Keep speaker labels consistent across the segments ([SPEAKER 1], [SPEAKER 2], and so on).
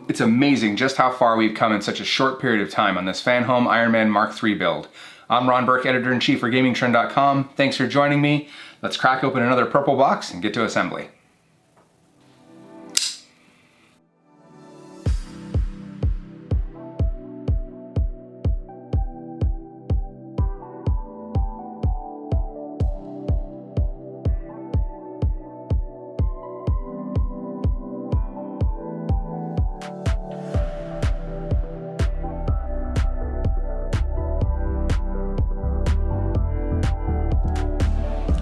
[SPEAKER 1] It's amazing just how far we've come in such a short period of time on this Fanhome Iron Man Mark III build. I'm Ron Burke, Editor-in-Chief for GamingTrend.com. Thanks for joining me. Let's crack open another purple box and get to assembly.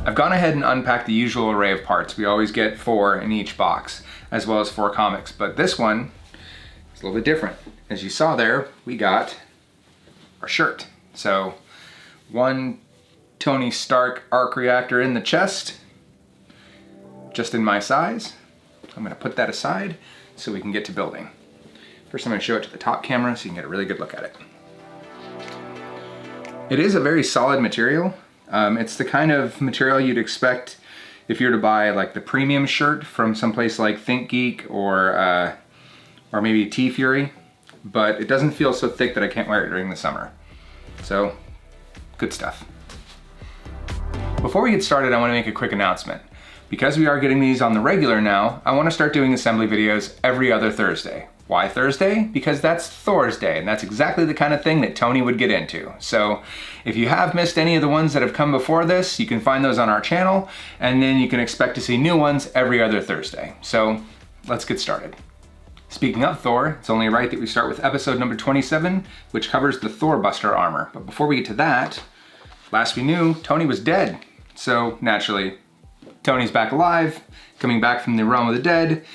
[SPEAKER 1] I've gone ahead and unpacked the usual array of parts. We always get 4 in each box, as well as 4 comics, but this one is a little bit different. As you saw there, we got our shirt. So, one Tony Stark arc reactor in the chest, just in my size. I'm gonna put that aside so we can get to building. First I'm gonna show it to the top camera so you can get a really good look at it. It is a very solid material. It's the kind of material you'd expect if you were to buy like the premium shirt from someplace like ThinkGeek or maybe T-Fury, but it doesn't feel so thick that I can't wear it during the summer. So, good stuff. Before we get started, I want to make a quick announcement. Because we are getting these on the regular now, I want to start doing assembly videos every other Thursday. Why Thursday? Because that's Thor's Day, and that's exactly the kind of thing that Tony would get into. So if you have missed any of the ones that have come before this, you can find those on our channel, and then you can expect to see new ones every other Thursday. So let's get started. Speaking of Thor, it's only right that we start with episode number 27, which covers the Thor Buster armor. But before we get to that, last we knew, Tony was dead. So naturally, Tony's back alive, coming back from the realm of the dead.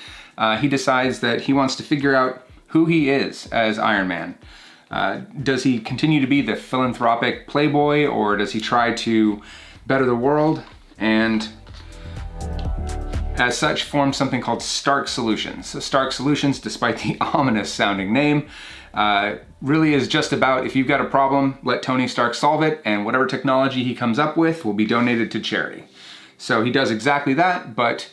[SPEAKER 1] He decides that he wants to figure out who he is as Iron Man. Does he continue to be the philanthropic playboy, or does he try to better the world? And as such, form something called Stark Solutions. So Stark Solutions, despite the ominous sounding name, really is just about if you've got a problem, let Tony Stark solve it, and whatever technology he comes up with will be donated to charity. So he does exactly that, but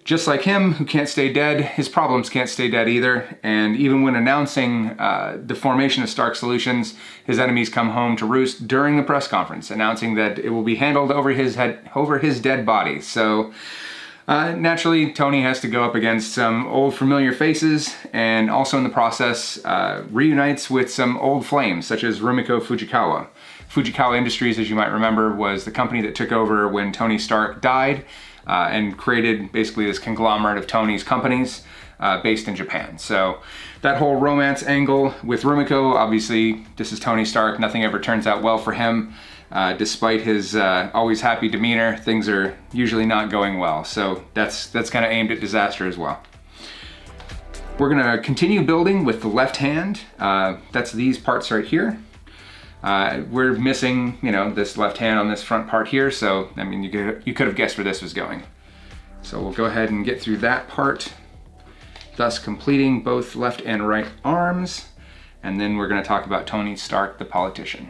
[SPEAKER 1] just like him, who can't stay dead, his problems can't stay dead either. And even when announcing the formation of Stark Solutions, his enemies come home to roost during the press conference, announcing that it will be handled over his dead body. So naturally, Tony has to go up against some old familiar faces, and also in the process reunites with some old flames, such as Rumiko Fujikawa. Fujikawa Industries, as you might remember, was the company that took over when Tony Stark died, and created basically this conglomerate of Tony's companies based in Japan. So that whole romance angle with Rumiko, obviously this is Tony Stark, nothing ever turns out well for him. Despite his always happy demeanor, things are usually not going well. So that's kind of aimed at disaster as well. We're gonna continue building with the left hand. That's these parts right here. We're missing, this left hand on this front part here, so, I mean, you could have guessed where this was going. So we'll go ahead and get through that part, thus completing both left and right arms, and then we're going to talk about Tony Stark, the politician.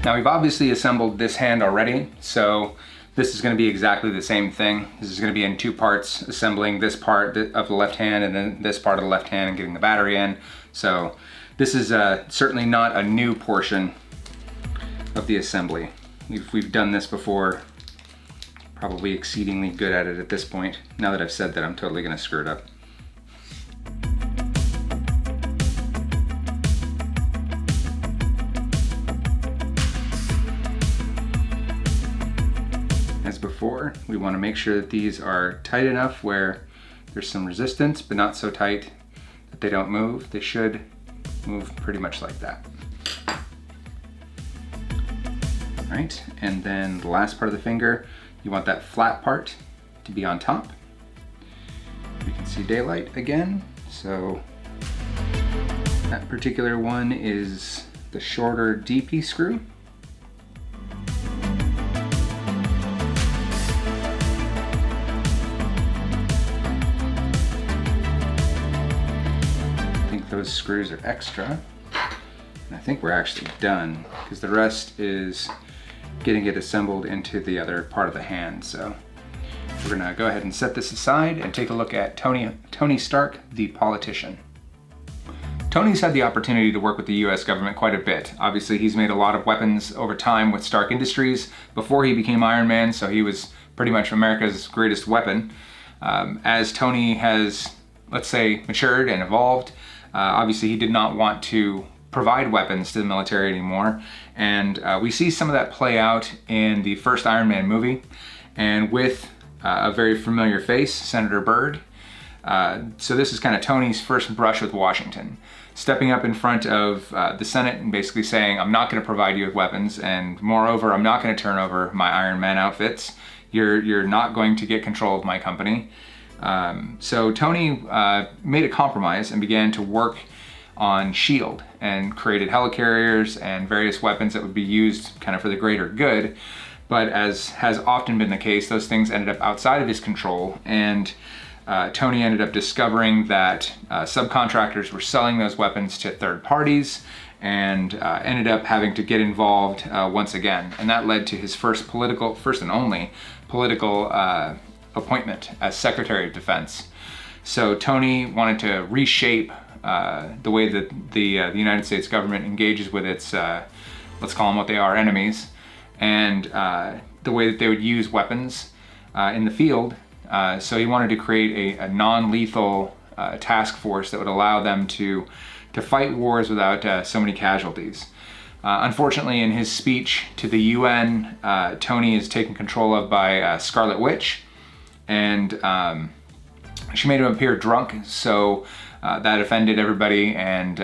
[SPEAKER 1] Now, we've obviously assembled this hand already, so this is going to be exactly the same thing. This is going to be in 2 parts, assembling this part of the left hand and then this part of the left hand and getting the battery in. So this is certainly not a new portion of the assembly. We've done this before, probably exceedingly good at it at this point. Now that I've said that, I'm totally gonna screw it up. As before, we wanna make sure that these are tight enough where there's some resistance, but not so tight that they don't move. They should move pretty much like that. All right, and then the last part of the finger, you want that flat part to be on top. You can see daylight again, so that particular one is the shorter DP screw. Those screws are extra, and I think we're actually done because the rest is getting it assembled into the other part of the hand. So We're gonna go ahead and set this aside and take a look at Tony Stark, the politician. Tony's had the opportunity to work with the US government quite a bit. Obviously, he's made a lot of weapons over time with Stark Industries before he became Iron Man, so he was pretty much America's greatest weapon. As Tony has, let's say, matured and evolved, obviously he did not want to provide weapons to the military anymore, and we see some of that play out in the first Iron Man movie, and with a very familiar face, Senator Byrd. So this is kind of Tony's first brush with Washington, stepping up in front of the Senate and basically saying, I'm not going to provide you with weapons, and moreover, I'm not going to turn over my Iron Man outfits. You're not going to get control of my company. So Tony made a compromise and began to work on S.H.I.E.L.D. and created helicarriers and various weapons that would be used kind of for the greater good. But as has often been the case, those things ended up outside of his control, and Tony ended up discovering that subcontractors were selling those weapons to third parties, and ended up having to get involved once again. And that led to his first and only political appointment as Secretary of Defense. So Tony wanted to reshape the way that the United States government engages with its, let's call them what they are, enemies, and the way that they would use weapons in the field. So he wanted to create a non-lethal task force that would allow them to fight wars without so many casualties. Unfortunately, in his speech to the UN, Tony is taken control of by Scarlet Witch, and she made him appear drunk, so that offended everybody, and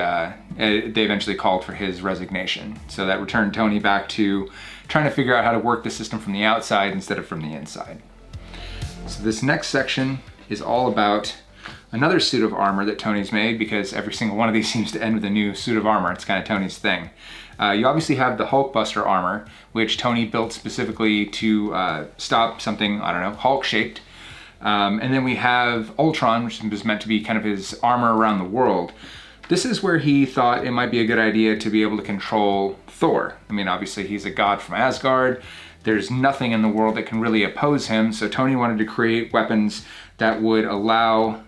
[SPEAKER 1] they eventually called for his resignation. So that returned Tony back to trying to figure out how to work the system from the outside instead of from the inside. So this next section is all about another suit of armor that Tony's made, because every single one of these seems to end with a new suit of armor. It's kind of Tony's thing. You obviously have the Hulk Buster armor, which Tony built specifically to stop something, I don't know, Hulk-shaped. And then we have Ultron, which was meant to be kind of his armor around the world. This is where he thought it might be a good idea to be able to control Thor. I mean, obviously he's a god from Asgard. There's nothing in the world that can really oppose him, so Tony wanted to create weapons that would allow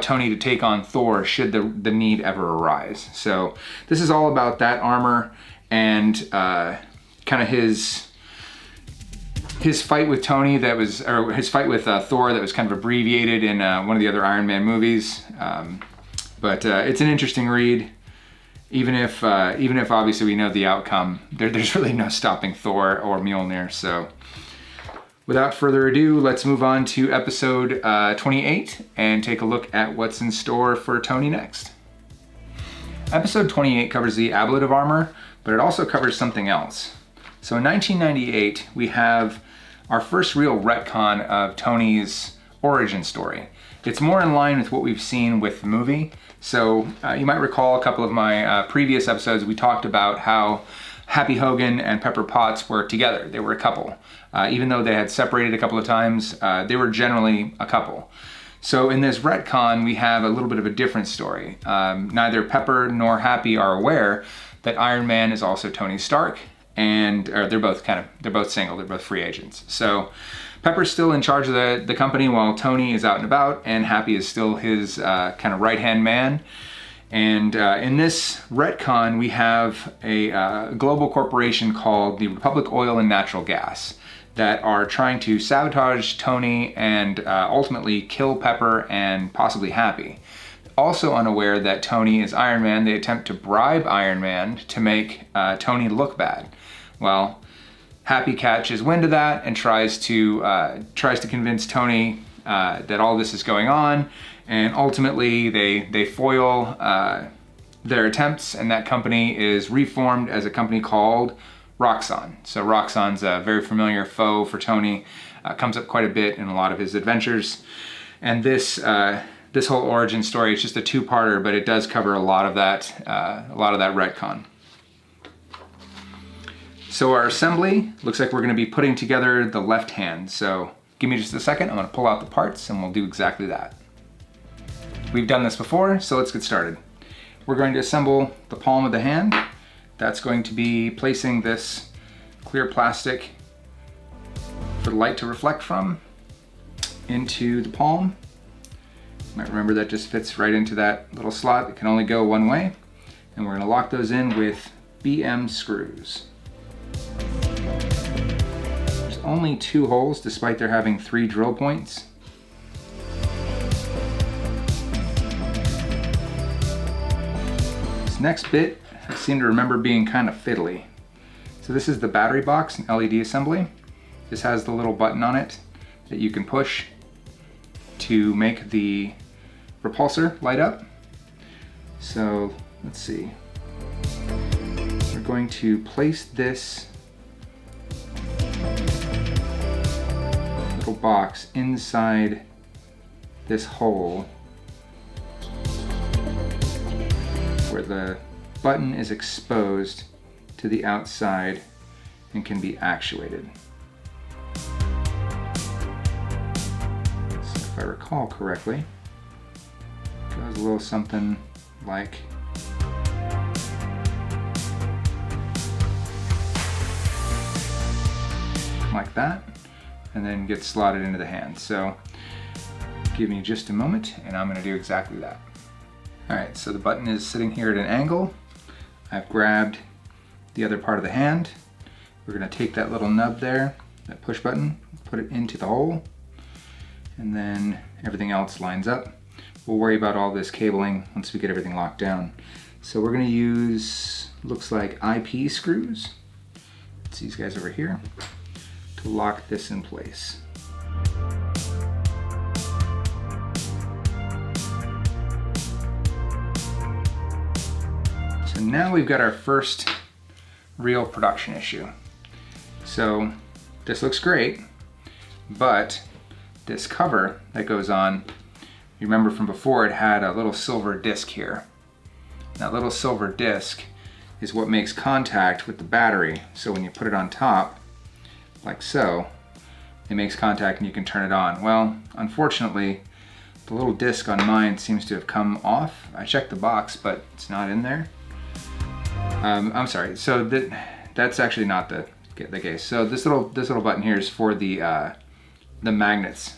[SPEAKER 1] Tony to take on Thor should the need ever arise. So this is all about that armor and kind of his fight with Tony his fight with Thor that was kind of abbreviated in one of the other Iron Man movies. But it's an interesting read. Even if obviously we know the outcome, there's really no stopping Thor or Mjolnir. So without further ado, let's move on to episode 28 and take a look at what's in store for Tony next. Episode 28 covers the ablative armor, but it also covers something else. So in 1998, we have our first real retcon of Tony's origin story. It's more in line with what we've seen with the movie. So you might recall a couple of my previous episodes, we talked about how Happy Hogan and Pepper Potts were together. They were a couple. Even though they had separated a couple of times, they were generally a couple. So in this retcon, we have a little bit of a different story. Neither Pepper nor Happy are aware that Iron Man is also Tony Stark, and they're both single, they're both free agents. So Pepper's still in charge of the company while Tony is out and about, and Happy is still his kind of right-hand man. And in this retcon, we have a global corporation called the Republic Oil and Natural Gas that are trying to sabotage Tony and ultimately kill Pepper and possibly Happy. Also unaware that Tony is Iron Man, they attempt to bribe Iron Man to make Tony look bad. Well, Happy catches wind of that and tries to convince Tony that all this is going on, and ultimately they foil their attempts, and that company is reformed as a company called Roxxon. So Roxxon's a very familiar foe for Tony, comes up quite a bit in a lot of his adventures, and this whole origin story is just a two-parter, but it does cover a lot of that retcon. So our assembly looks like we're going to be putting together the left hand. So give me just a second, I'm going to pull out the parts and we'll do exactly that. We've done this before, so let's get started. We're going to assemble the palm of the hand. That's going to be placing this clear plastic for the light to reflect from into the palm. You might remember that just fits right into that little slot. It can only go one way. And we're gonna lock those in with BM screws. There's only 2 holes despite there having 3 drill points. This next bit, I seem to remember being kind of fiddly. So this is the battery box and LED assembly. This has the little button on it that you can push to make the repulsor light up. So let's see. We're going to place this little box inside this hole where the button is exposed to the outside and can be actuated. So if I recall correctly, it goes a little something like that, and then gets slotted into the hand. So give me just a moment and I'm going to do exactly that. Alright, so the button is sitting here at an angle. I've grabbed the other part of the hand. We're going to take that little nub there, that push button, put it into the hole, and then everything else lines up. We'll worry about all this cabling once we get everything locked down. So we're going to use, looks like IP screws. It's these guys over here to lock this in place. So now we've got our first real production issue. So this looks great, but this cover that goes on, you remember from before, it had a little silver disc here. That little silver disc is what makes contact with the battery. So when you put it on top, like so, it makes contact and you can turn it on. Well, unfortunately, the little disc on mine seems to have come off. I checked the box, but it's not in there. I'm sorry, so that's actually not the case. So this little button here is for the magnets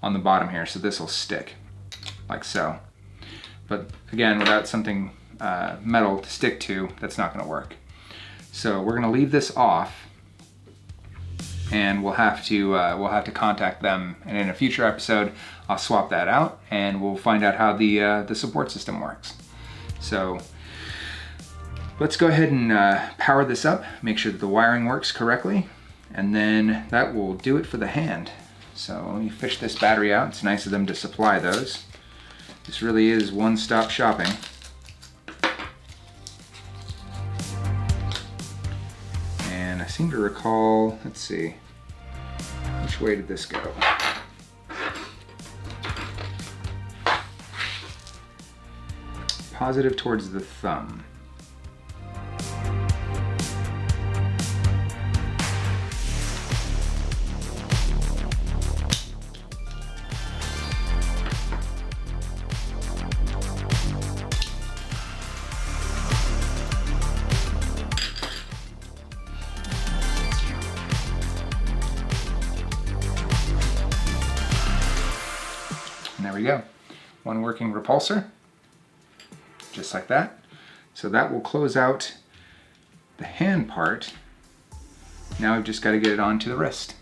[SPEAKER 1] on the bottom here, so this will stick, like so. But again, without something metal to stick to, that's not gonna work. So we're gonna leave this off, and we'll have to contact them, and in a future episode I'll swap that out and we'll find out how the support system works. So let's go ahead and power this up, make sure that the wiring works correctly, and then that will do it for the hand. So let me fish this battery out. It's nice of them to supply those. This really is one-stop shopping. And I seem to recall, let's see, which way did this go? Positive towards the thumb. And there we go. One working repulsor, just like that. So that will close out the hand part. Now we've just got to get it onto the wrist.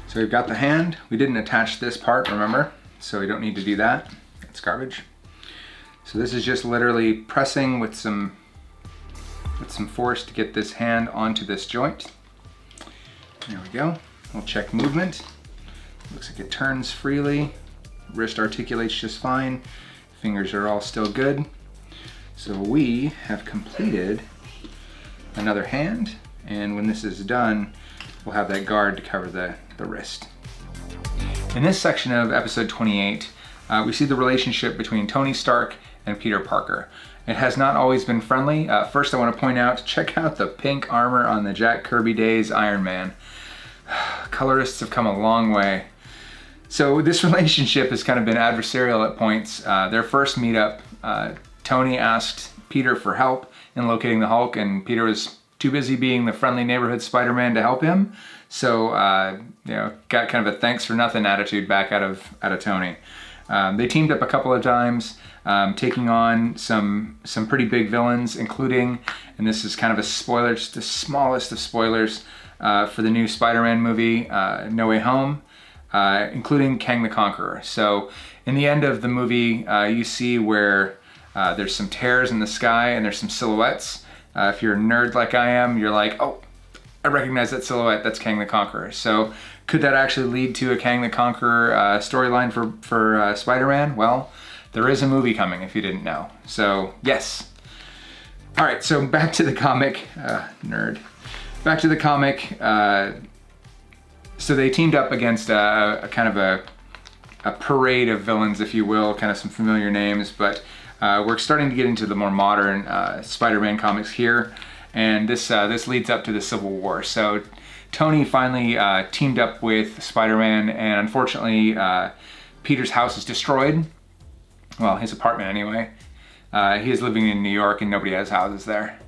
[SPEAKER 1] So we've got the hand. We didn't attach this part, remember? So we don't need to do that. It's garbage. So this is just literally pressing with some force to get this hand onto this joint. There we go. We'll check movement. Looks like it turns freely. Wrist articulates just fine. Fingers are all still good. So we have completed another hand, and when this is done, we'll have that guard to cover the wrist. In this section of episode 28, we see the relationship between Tony Stark and Peter Parker. It has not always been friendly. First, I want to point out, check out the pink armor on the Jack Kirby Days Iron Man. Colorists have come a long way. So this relationship has kind of been adversarial at points. Their first meetup, Tony asked Peter for help in locating the Hulk, and Peter was too busy being the friendly neighborhood Spider-Man to help him. So, got kind of a thanks for nothing attitude back out of Tony. They teamed up a couple of times, taking on some pretty big villains, including, and this is kind of a spoiler, just the smallest of spoilers, for the new Spider-Man movie, No Way Home, including Kang the Conqueror. So in the end of the movie, you see where there's some tears in the sky and there's some silhouettes. If you're a nerd like I am, you're like, oh, I recognize that silhouette, that's Kang the Conqueror. So could that actually lead to a Kang the Conqueror storyline for Spider-Man? Well, there is a movie coming if you didn't know. So yes. All right, so back to the comic, nerd. Back to the comic. So they teamed up against a kind of a parade of villains, if you will, kind of some familiar names, but we're starting to get into the more modern Spider-Man comics here, and this leads up to the Civil War. So Tony finally teamed up with Spider-Man, and unfortunately Peter's house is destroyed. Well, his apartment anyway. He is living in New York and nobody has houses there.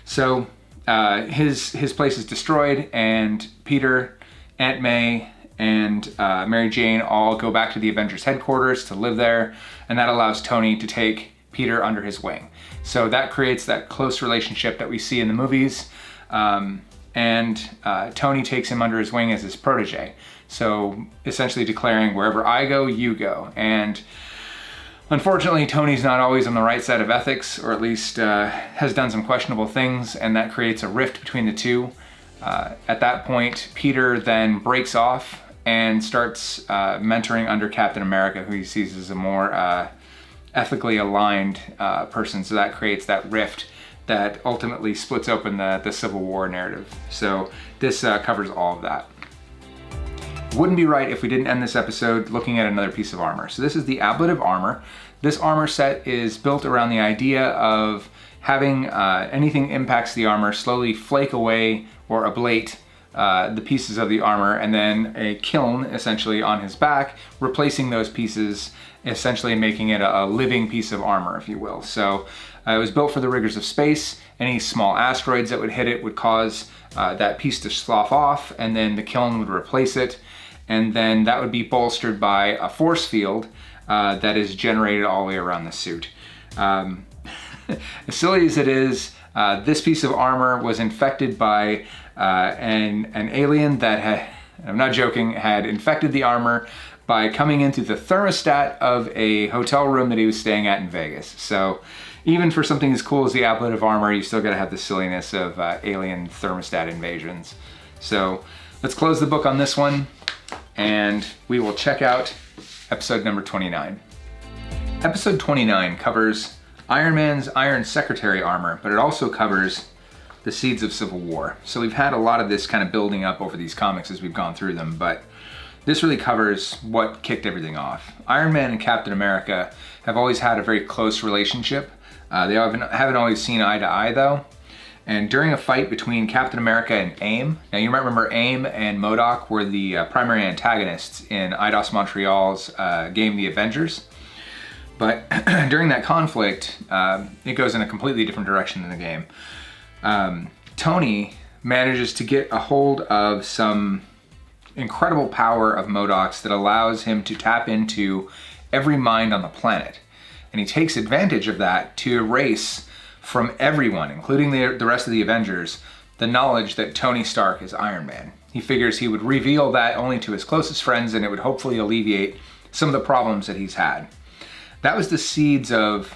[SPEAKER 1] So his place is destroyed, and Peter, Aunt May, and Mary Jane all go back to the Avengers headquarters to live there, and that allows Tony to take Peter under his wing. So that creates that close relationship that we see in the movies, and Tony takes him under his wing as his protege. So essentially declaring, wherever I go, you go. And unfortunately, Tony's not always on the right side of ethics, or at least has done some questionable things, and that creates a rift between the two. At that point, Peter then breaks off and starts mentoring under Captain America, who he sees as a more ethically aligned person. So that creates that rift that ultimately splits open the Civil War narrative. So this covers all of that. Wouldn't be right if we didn't end this episode looking at another piece of armor. So this is the Ablative armor. This armor set is built around the idea of having anything impacts the armor slowly flake away or ablate the pieces of the armor, and then a kiln essentially on his back, replacing those pieces, essentially making it a living piece of armor, if you will. So it was built for the rigors of space. Any small asteroids that would hit it would cause that piece to slough off, and then the kiln would replace it. And then that would be bolstered by a force field that is generated all the way around the suit. As silly as it is, this piece of armor was infected by an alien that had, I'm not joking, had infected the armor by coming into the thermostat of a hotel room that he was staying at in Vegas. So even for something as cool as the Ablative armor, you still gotta have the silliness of alien thermostat invasions. So let's close the book on this one, and we will check out episode number 29. Episode 29 covers Iron Man's Iron Secretary armor, but it also covers the seeds of Civil War. So we've had a lot of this kind of building up over these comics as we've gone through them, but this really covers what kicked everything off. Iron Man and Captain America have always had a very close relationship. They haven't always seen eye to eye though. And during a fight between Captain America and AIM, now you might remember AIM and MODOK were the primary antagonists in Eidos Montreal's game The Avengers. But during that conflict, it goes in a completely different direction in the game. Tony manages to get a hold of some incredible power of MODOK's that allows him to tap into every mind on the planet. And he takes advantage of that to erase from everyone, including the rest of the Avengers, the knowledge that Tony Stark is Iron Man. He figures he would reveal that only to his closest friends, and it would hopefully alleviate some of the problems that he's had. That was the seeds of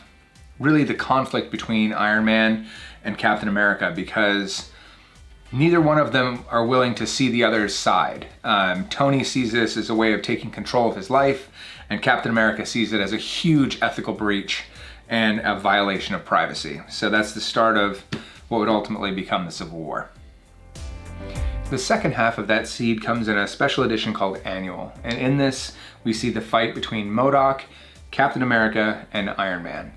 [SPEAKER 1] really the conflict between Iron Man and Captain America, because neither one of them are willing to see the other's side. Tony sees this as a way of taking control of his life, and Captain America sees it as a huge ethical breach and a violation of privacy. So that's the start of what would ultimately become the Civil War. The second half of that seed comes in a special edition called Annual, and in this we see the fight between MODOK, Captain America, and Iron Man.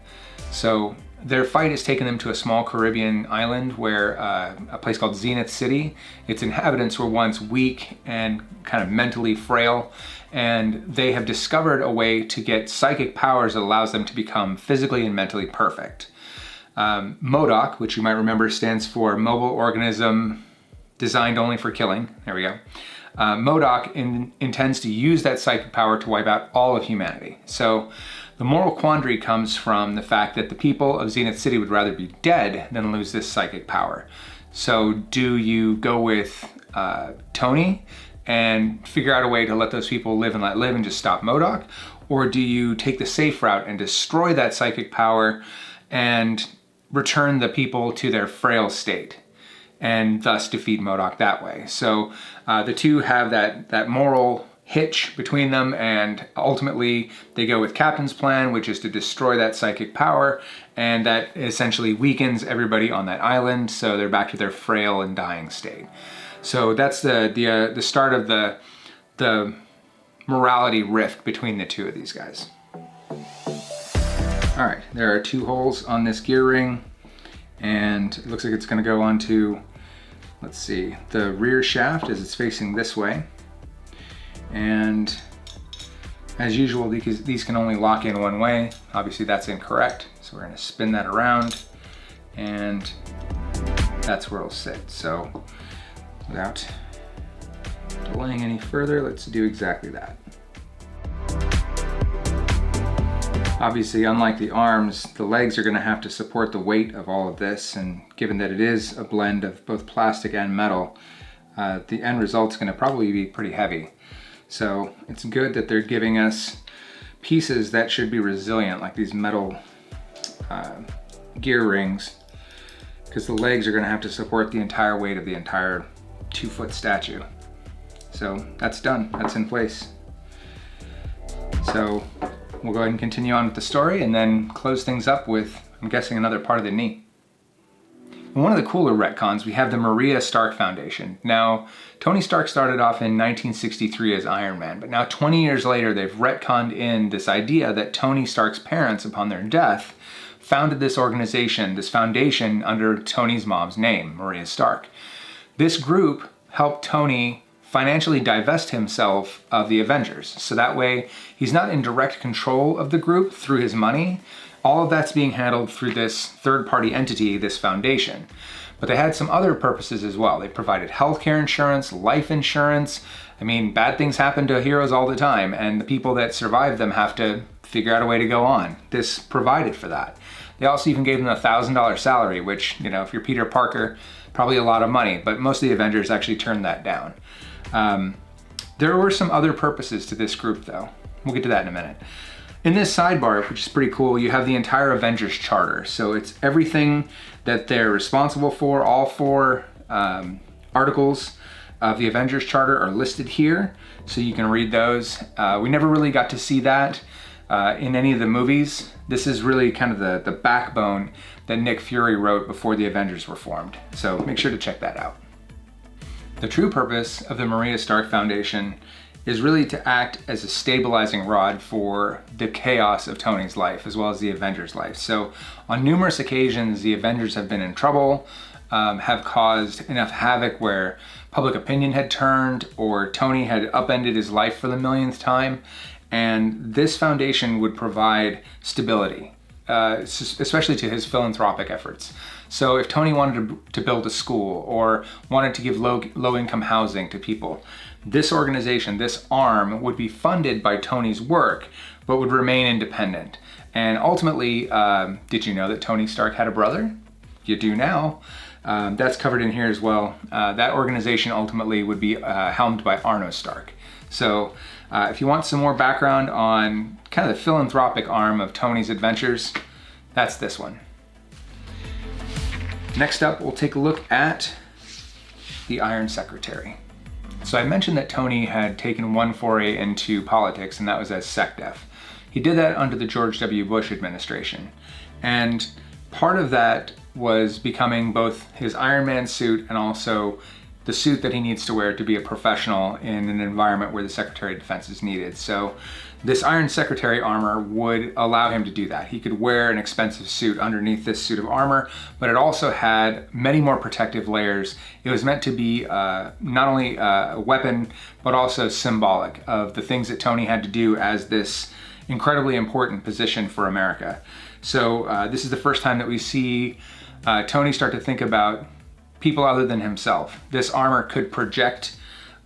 [SPEAKER 1] So their fight has taken them to a small Caribbean island where a place called Zenith City. Its inhabitants were once weak and kind of mentally frail, and they have discovered a way to get psychic powers that allows them to become physically and mentally perfect. MODOK, which you might remember stands for Mobile Organism Designed Only for Killing. There we go. MODOK intends to use that psychic power to wipe out all of humanity. So the moral quandary comes from the fact that the people of Zenith City would rather be dead than lose this psychic power. So do you go with Tony and figure out a way to let those people live and let live and just stop MODOK? Or do you take the safe route and destroy that psychic power and return the people to their frail state and thus defeat MODOK that way? So the two have that moral hitch between them, and ultimately they go with Captain's plan, which is to destroy that psychic power, and that essentially weakens everybody on that island, so they're back to their frail and dying state. So that's the start of the morality rift between the two of these guys. All right, there are 2 holes on this gear ring, and it looks like it's going to go onto, let's see, the rear shaft as it's facing this way. And as usual, these can only lock in one way. Obviously that's incorrect, so we're going to spin that around, and that's where it'll sit. So without delaying any further, let's do exactly that. Obviously, unlike the arms, the legs are going to have to support the weight of all of this, and given that it is a blend of both plastic and metal, the end result's going to probably be pretty heavy. So it's good that they're giving us pieces that should be resilient, like these metal gear rings, because the legs are going to have to support the entire weight of the entire 2-foot statue. So that's done, that's in place. So we'll go ahead and continue on with the story and then close things up with, I'm guessing, another part of the knee. In one of the cooler retcons, we have the Maria Stark Foundation. Now, Tony Stark started off in 1963 as Iron Man, but now 20 years later, they've retconned in this idea that Tony Stark's parents, upon their death, founded this organization, this foundation, under Tony's mom's name, Maria Stark. This group helped Tony financially divest himself of the Avengers. So that way, he's not in direct control of the group through his money. All of that's being handled through this third-party entity, this foundation. But they had some other purposes as well. They provided healthcare insurance, life insurance. I mean, bad things happen to heroes all the time, and the people that survive them have to figure out a way to go on. This provided for that. They also even gave them a $1,000 salary, which, you know, if you're Peter Parker, probably a lot of money, but most of the Avengers actually turned that down. There were some other purposes to this group, though. We'll get to that in a minute. In this sidebar, which is pretty cool, you have the entire Avengers charter. So it's everything that they're responsible for. All 4 articles of the Avengers charter are listed here, so you can read those. We never really got to see that in any of the movies. This is really kind of the backbone that Nick Fury wrote before the Avengers were formed. So make sure to check that out. The true purpose of the Maria Stark Foundation is really to act as a stabilizing rod for the chaos of Tony's life, as well as the Avengers' life. So on numerous occasions, the Avengers have been in trouble, have caused enough havoc where public opinion had turned, or Tony had upended his life for the millionth time. And this foundation would provide stability, especially to his philanthropic efforts. So if Tony wanted to build a school or wanted to give low-income housing to people, this organization, this arm, would be funded by Tony's work, but would remain independent. And ultimately, did you know that Tony Stark had a brother? You do now. That's covered in here as well. That organization ultimately would be helmed by Arno Stark. So if you want some more background on kind of the philanthropic arm of Tony's adventures, that's this one. Next up, we'll take a look at the Iron Secretary. So I mentioned that Tony had taken one foray into politics, and that was as SecDef. He did that under the George W. Bush administration. And part of that was becoming both his Iron Man suit and also the suit that he needs to wear to be a professional in an environment where the Secretary of Defense is needed. So this Iron Secretary armor would allow him to do that. He could wear an expensive suit underneath this suit of armor, but it also had many more protective layers. It was meant to be not only a weapon, but also symbolic of the things that Tony had to do as this incredibly important position for America. So this is the first time that we see Tony start to think about people other than himself. This armor could project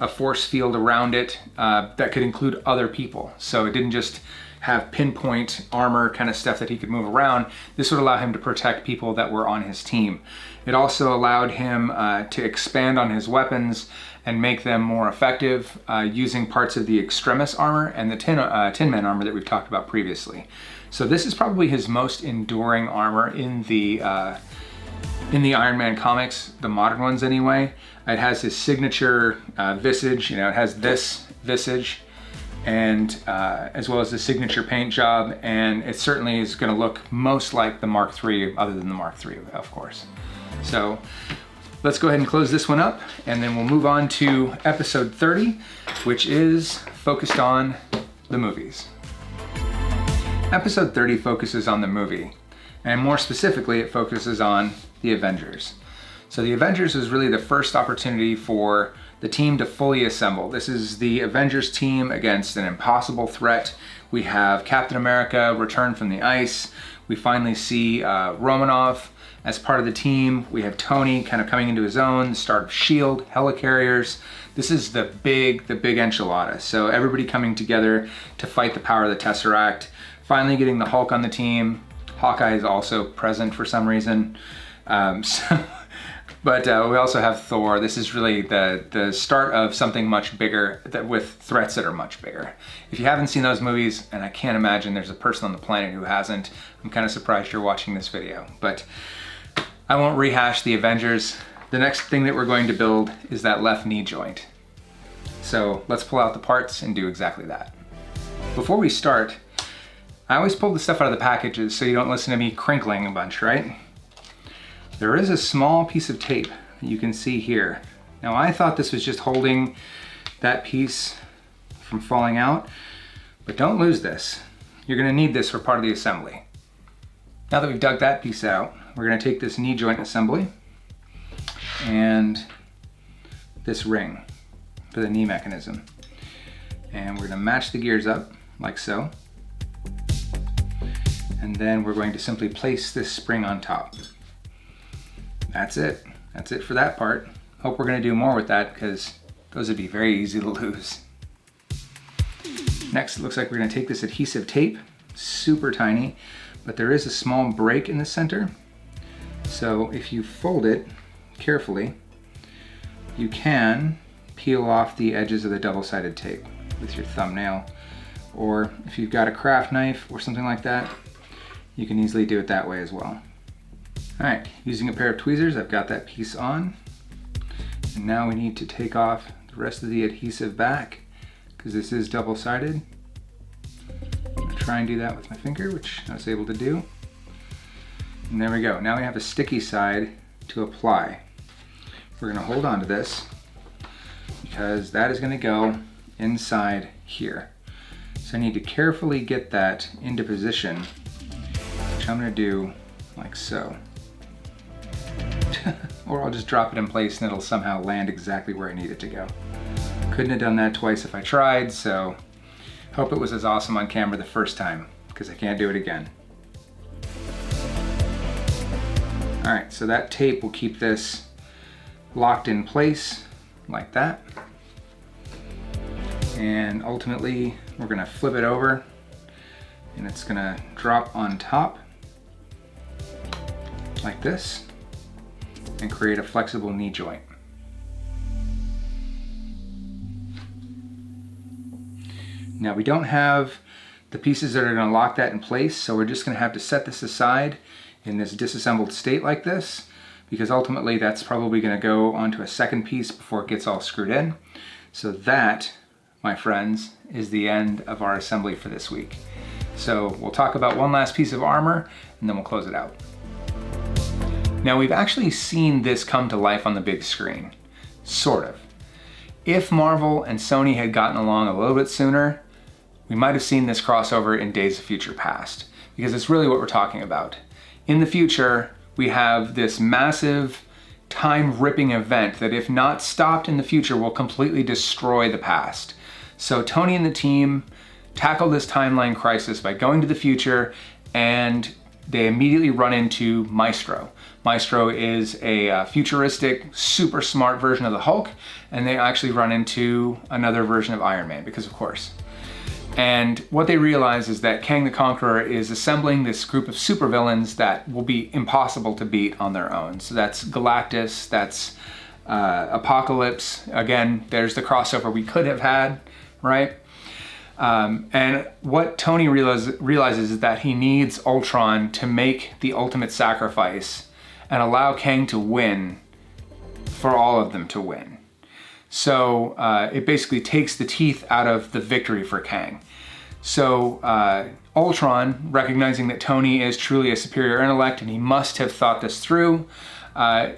[SPEAKER 1] a force field around it that could include other people. So it didn't just have pinpoint armor kind of stuff that he could move around. This would allow him to protect people that were on his team. It also allowed him to expand on his weapons and make them more effective using parts of the Extremis armor and the Tin Man armor that we've talked about previously. So this is probably his most enduring armor in the Iron Man comics, the modern ones anyway. It has his signature visage, it has this visage, and as well as the signature paint job, and it certainly is going to look most like the Mark III, other than the Mark III, of course. So let's go ahead and close this one up, and then we'll move on to episode 30, which is focused on the movies. Episode 30 focuses on the movie, and more specifically, it focuses on the Avengers. So the Avengers is really the first opportunity for the team to fully assemble. This is the Avengers team against an impossible threat. We have Captain America return from the ice. We finally see Romanov as part of the team. We have Tony kind of coming into his own, the start of S.H.I.E.L.D., helicarriers. This is the big enchilada. So everybody coming together to fight the power of the Tesseract. Finally getting the Hulk on the team. Hawkeye is also present for some reason. But we also have Thor. This is really the start of something much bigger, with threats that are much bigger. If you haven't seen those movies, and I can't imagine there's a person on the planet who hasn't, I'm kind of surprised you're watching this video. But I won't rehash the Avengers. The next thing that we're going to build is that left knee joint. So let's pull out the parts and do exactly that. Before we start, I always pull the stuff out of the packages so you don't listen to me crinkling a bunch, right? There is a small piece of tape that you can see here. Now I thought this was just holding that piece from falling out, but don't lose this. You're gonna need this for part of the assembly. Now that we've dug that piece out, we're gonna take this knee joint assembly and this ring for the knee mechanism. And we're gonna match the gears up like so. And then we're going to simply place this spring on top. That's it. That's it for that part. Hope we're gonna do more with that, because those would be very easy to lose. Next, it looks like we're gonna take this adhesive tape, super tiny, but there is a small break in the center. So if you fold it carefully, you can peel off the edges of the double-sided tape with your thumbnail, or if you've got a craft knife or something like that, you can easily do it that way as well. All right, using a pair of tweezers, I've got that piece on. And now we need to take off the rest of the adhesive back, because this is double-sided. I'm gonna try and do that with my finger, which I was able to do. And there we go. Now we have a sticky side to apply. We're gonna hold on to this, because that is gonna go inside here. So I need to carefully get that into position, which I'm gonna do like so. Or I'll just drop it in place and it'll somehow land exactly where I need it to go. Couldn't have done that twice if I tried, so hope it was as awesome on camera the first time, because I can't do it again. All right, so that tape will keep this locked in place like that. And ultimately, we're gonna flip it over and it's gonna drop on top like this and create a flexible knee joint. Now we don't have the pieces that are gonna lock that in place, so we're just gonna have to set this aside in this disassembled state like this, because ultimately that's probably gonna go onto a second piece before it gets all screwed in. So that, my friends, is the end of our assembly for this week. So we'll talk about one last piece of armor and then we'll close it out. Now we've actually seen this come to life on the big screen, sort of. If Marvel and Sony had gotten along a little bit sooner, we might have seen this crossover in Days of Future Past, because it's really what we're talking about. In the future, we have this massive time-ripping event that, if not stopped in the future, will completely destroy the past. So Tony and the team tackle this timeline crisis by going to the future, and they immediately run into Maestro. Maestro is a futuristic, super smart version of the Hulk, and they actually run into another version of Iron Man, because of course. And what they realize is that Kang the Conqueror is assembling this group of supervillains that will be impossible to beat on their own. So that's Galactus, that's Apocalypse. Again, there's the crossover we could have had, right? And what Tony realizes is that he needs Ultron to make the ultimate sacrifice and allow Kang to win for all of them to win. So it basically takes the teeth out of the victory for Kang. So Ultron, recognizing that Tony is truly a superior intellect and he must have thought this through,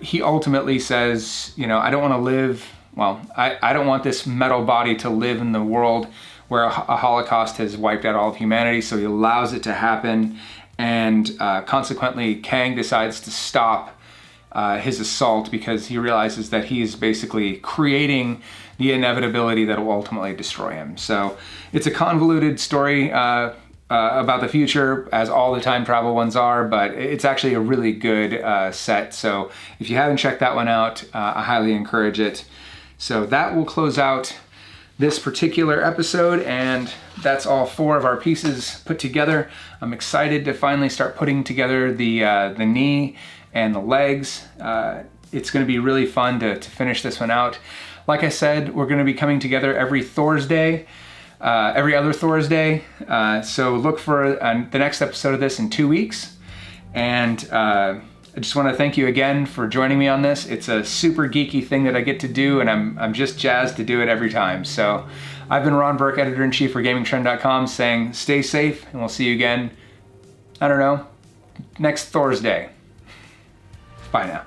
[SPEAKER 1] he ultimately says, you know, I don't want to live, well, I don't want this metal body to live in the world where a Holocaust has wiped out all of humanity, so he allows it to happen, and consequently Kang decides to stop his assault because he realizes that he is basically creating the inevitability that will ultimately destroy him. So it's a convoluted story about the future, as all the time travel ones are, but it's actually a really good set. So if you haven't checked that one out, I highly encourage it. So that will close out this particular episode, and that's all 4 of our pieces put together. I'm excited to finally start putting together the knee and the legs. It's going to be really fun to finish this one out. Like I said, we're going to be coming together every Thursday, every other Thursday. So look for the next episode of this in 2 weeks. And I just want to thank you again for joining me on this. It's a super geeky thing that I get to do, and I'm just jazzed to do it every time. So I've been Ron Burke, Editor-in-Chief for GamingTrend.com, saying stay safe, and we'll see you again, I don't know, next Thursday. Bye now.